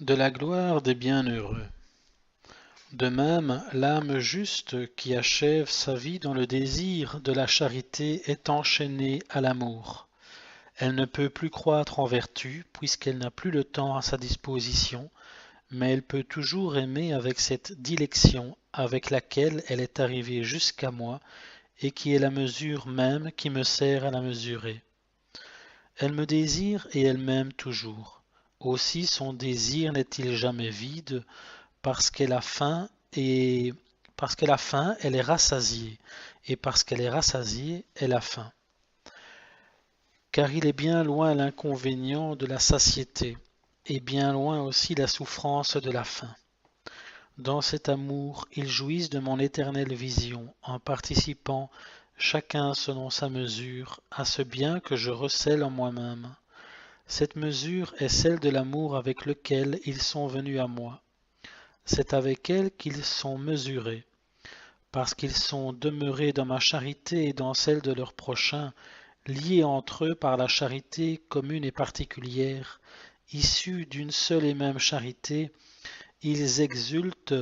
De la gloire des bienheureux. De même, l'âme juste qui achève sa vie dans le désir de la charité est enchaînée à l'amour. Elle ne peut plus croître en vertu puisqu'elle n'a plus le temps à sa disposition, mais elle peut toujours aimer avec cette dilection avec laquelle elle est arrivée jusqu'à moi et qui est la mesure même qui me sert à la mesurer. Elle me désire et elle m'aime toujours. Aussi son désir n'est-il jamais vide, parce qu'elle a faim et parce qu'elle a faim, elle est rassasiée, et parce qu'elle est rassasiée, elle a faim. Car il est bien loin l'inconvénient de la satiété, et bien loin aussi la souffrance de la faim. Dans cet amour, ils jouissent de mon éternelle vision, en participant, chacun selon sa mesure, à ce bien que je recèle en moi-même. Cette mesure est celle de l'amour avec lequel ils sont venus à moi. C'est avec elle qu'ils sont mesurés, parce qu'ils sont demeurés dans ma charité et dans celle de leur prochain, liés entre eux par la charité commune et particulière, issus d'une seule et même charité, ils exultent,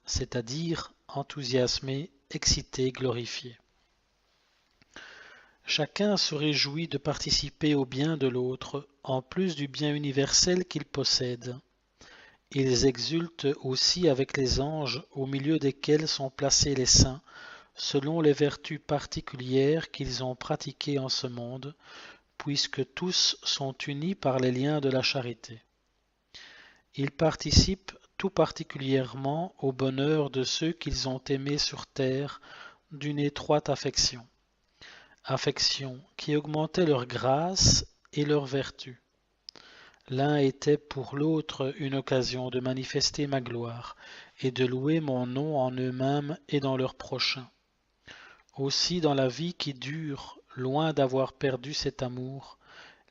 c'est-à-dire enthousiasmés, excités, glorifiés. Chacun se réjouit de participer au bien de l'autre, en plus du bien universel qu'il possède. Ils exultent aussi avec les anges au milieu desquels sont placés les saints, selon les vertus particulières qu'ils ont pratiquées en ce monde, puisque tous sont unis par les liens de la charité. Ils participent tout particulièrement au bonheur de ceux qu'ils ont aimés sur terre d'une étroite affection, affection qui augmentait leur grâce et leur vertu. L'un était pour l'autre une occasion de manifester ma gloire et de louer mon nom en eux-mêmes et dans leurs prochains. Aussi dans la vie qui dure, loin d'avoir perdu cet amour,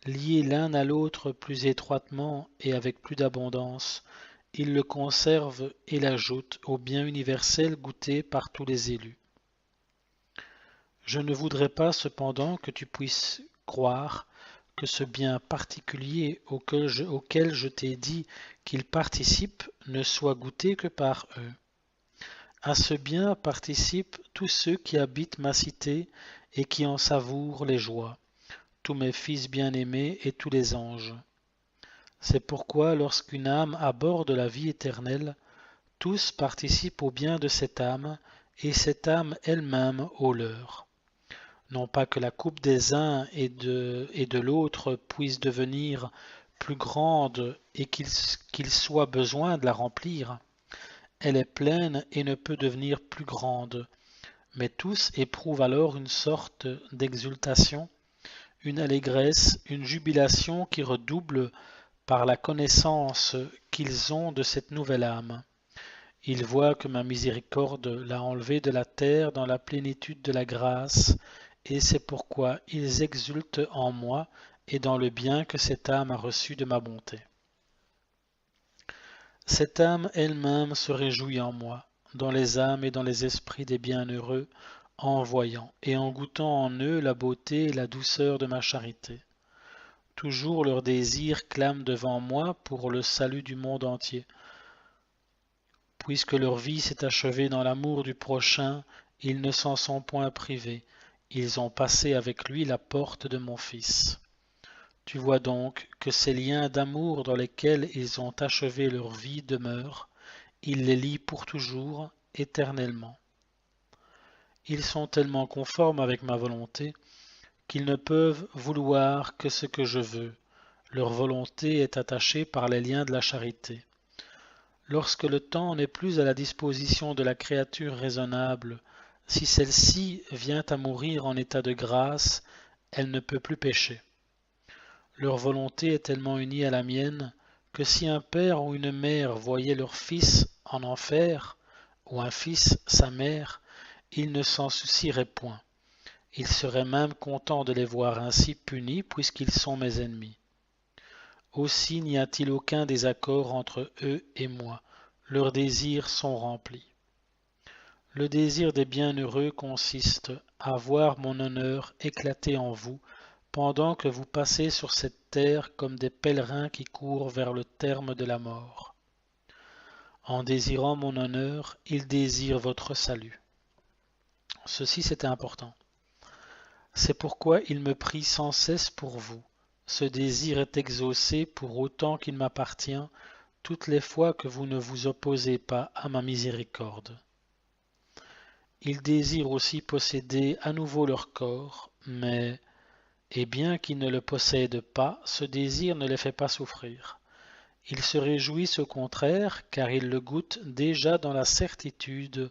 liés l'un à l'autre plus étroitement et avec plus d'abondance, ils le conservent et l'ajoutent au bien universel goûté par tous les élus. Je ne voudrais pas cependant que tu puisses croire que ce bien particulier auquel je t'ai dit qu'ils participent ne soit goûté que par eux. À ce bien participent tous ceux qui habitent ma cité et qui en savourent les joies, tous mes fils bien-aimés et tous les anges. C'est pourquoi lorsqu'une âme aborde la vie éternelle, tous participent au bien de cette âme et cette âme elle-même au leur. Non pas que la coupe des uns et de l'autre puisse devenir plus grande et qu'il soit besoin de la remplir. Elle est pleine et ne peut devenir plus grande, mais tous éprouvent alors une sorte d'exultation, une allégresse, une jubilation qui redouble par la connaissance qu'ils ont de cette nouvelle âme. Ils voient que ma miséricorde l'a enlevé de la terre dans la plénitude de la grâce, et c'est pourquoi ils exultent en moi et dans le bien que cette âme a reçu de ma bonté. Cette âme elle-même se réjouit en moi, dans les âmes et dans les esprits des bienheureux, en voyant et en goûtant en eux la beauté et la douceur de ma charité. Toujours leur désir clame devant moi pour le salut du monde entier. Puisque leur vie s'est achevée dans l'amour du prochain, ils ne s'en sont point privés. Ils ont passé avec lui la porte de mon Fils. Tu vois donc que ces liens d'amour dans lesquels ils ont achevé leur vie demeurent, il les lie pour toujours, éternellement. Ils sont tellement conformes avec ma volonté qu'ils ne peuvent vouloir que ce que je veux. Leur volonté est attachée par les liens de la charité. Lorsque le temps n'est plus à la disposition de la créature raisonnable, si celle-ci vient à mourir en état de grâce, elle ne peut plus pécher. Leur volonté est tellement unie à la mienne que si un père ou une mère voyaient leur fils en enfer, ou un fils sa mère, ils ne s'en soucieraient point. Ils seraient même contents de les voir ainsi punis puisqu'ils sont mes ennemis. Aussi n'y a-t-il aucun désaccord entre eux et moi. Leurs désirs sont remplis. Le désir des bienheureux consiste à voir mon honneur éclater en vous pendant que vous passez sur cette terre comme des pèlerins qui courent vers le terme de la mort. En désirant mon honneur, il désire votre salut. Ceci, c'était important. C'est pourquoi il me prie sans cesse pour vous. Ce désir est exaucé pour autant qu'il m'appartient, toutes les fois que vous ne vous opposez pas à ma miséricorde. Ils désirent aussi posséder à nouveau leur corps, mais, et bien qu'ils ne le possèdent pas, ce désir ne les fait pas souffrir. Ils se réjouissent au contraire, car ils le goûtent déjà dans la certitude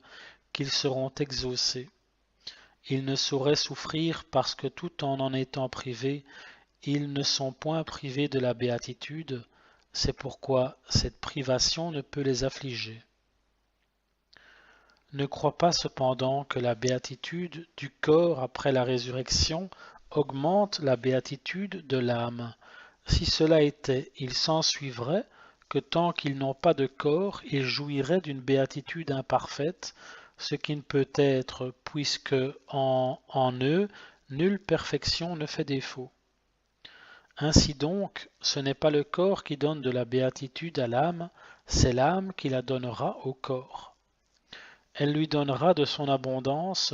qu'ils seront exaucés. Ils ne sauraient souffrir parce que tout en étant privés, ils ne sont point privés de la béatitude, c'est pourquoi cette privation ne peut les affliger. Ne crois pas cependant que la béatitude du corps après la résurrection augmente la béatitude de l'âme. Si cela était, il s'ensuivrait que tant qu'ils n'ont pas de corps, ils jouiraient d'une béatitude imparfaite, ce qui ne peut être, puisque en eux, nulle perfection ne fait défaut. Ainsi donc, ce n'est pas le corps qui donne de la béatitude à l'âme, c'est l'âme qui la donnera au corps. Elle lui donnera de son abondance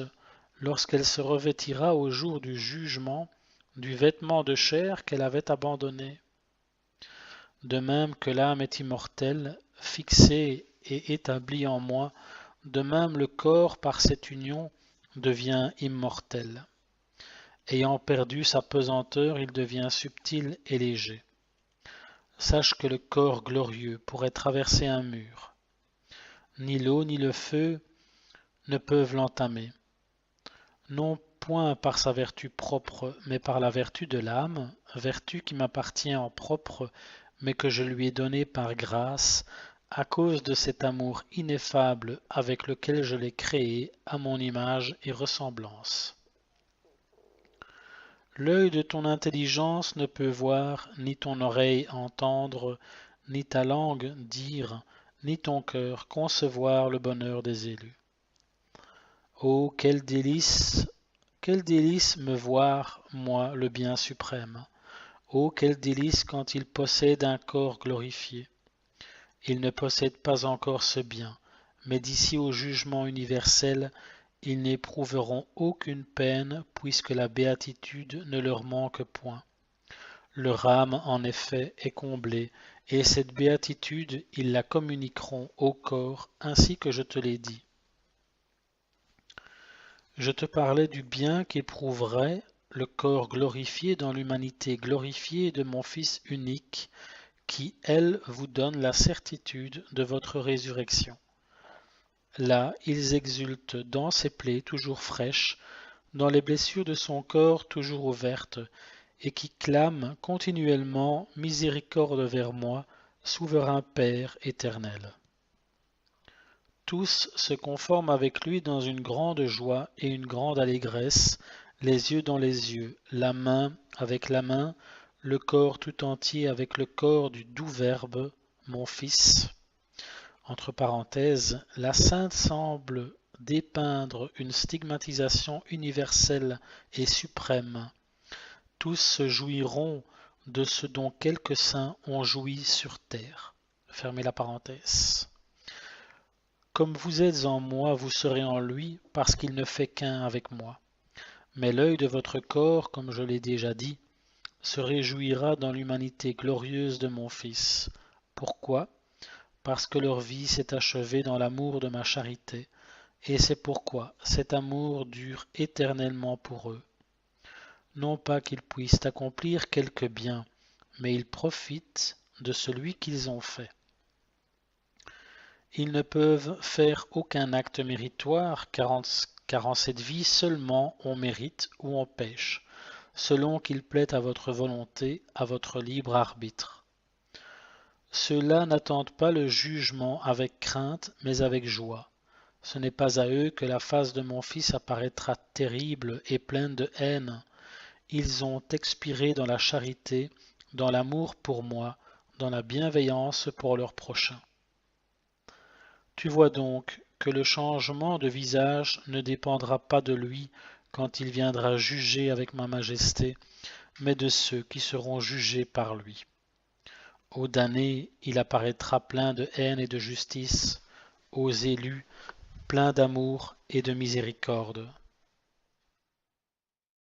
lorsqu'elle se revêtira au jour du jugement du vêtement de chair qu'elle avait abandonné. De même que l'âme est immortelle, fixée et établie en moi, de même le corps par cette union devient immortel. Ayant perdu sa pesanteur, il devient subtil et léger. Sache que le corps glorieux pourrait traverser un mur. Ni l'eau ni le feu ne peuvent l'entamer. Non point par sa vertu propre, mais par la vertu de l'âme, vertu qui m'appartient en propre, mais que je lui ai donnée par grâce, à cause de cet amour ineffable avec lequel je l'ai créé à mon image et ressemblance. L'œil de ton intelligence ne peut voir, ni ton oreille entendre, ni ta langue dire, ni ton cœur concevoir le bonheur des élus. Oh, quel délice me voir, moi, le bien suprême! Oh, quel délice quand il possède un corps glorifié! Il ne possède pas encore ce bien, mais d'ici au jugement universel, ils n'éprouveront aucune peine puisque la béatitude ne leur manque point. Leur âme, en effet, est comblée, et cette béatitude, ils la communiqueront au corps, ainsi que je te l'ai dit. Je te parlais du bien qu'éprouverait le corps glorifié dans l'humanité glorifiée de mon Fils unique, qui, elle, vous donne la certitude de votre résurrection. Là, ils exultent dans ses plaies toujours fraîches, dans les blessures de son corps toujours ouvertes, et qui clament continuellement miséricorde vers moi, souverain Père éternel. Tous se conforment avec lui dans une grande joie et une grande allégresse, les yeux dans les yeux, la main avec la main, le corps tout entier avec le corps du doux Verbe, mon Fils. Entre parenthèses, la Sainte semble dépeindre une stigmatisation universelle et suprême. Tous se jouiront de ce dont quelques saints ont joui sur terre. Fermez la parenthèse. Comme vous êtes en moi, vous serez en lui, parce qu'il ne fait qu'un avec moi. Mais l'œil de votre corps, comme je l'ai déjà dit, se réjouira dans l'humanité glorieuse de mon Fils. Pourquoi ? Parce que leur vie s'est achevée dans l'amour de ma charité, et c'est pourquoi cet amour dure éternellement pour eux. Non pas qu'ils puissent accomplir quelque bien, mais ils profitent de celui qu'ils ont fait. Ils ne peuvent faire aucun acte méritoire, car en cette vie seulement on mérite ou on pêche, selon qu'il plaît à votre volonté, à votre libre arbitre. Ceux-là n'attendent pas le jugement avec crainte, mais avec joie. Ce n'est pas à eux que la face de mon Fils apparaîtra terrible et pleine de haine. Ils ont expiré dans la charité, dans l'amour pour moi, dans la bienveillance pour leur prochain. Tu vois donc que le changement de visage ne dépendra pas de lui quand il viendra juger avec ma majesté, mais de ceux qui seront jugés par lui. Au damné, il apparaîtra plein de haine et de justice. aux élus pleins d'amour et de miséricorde.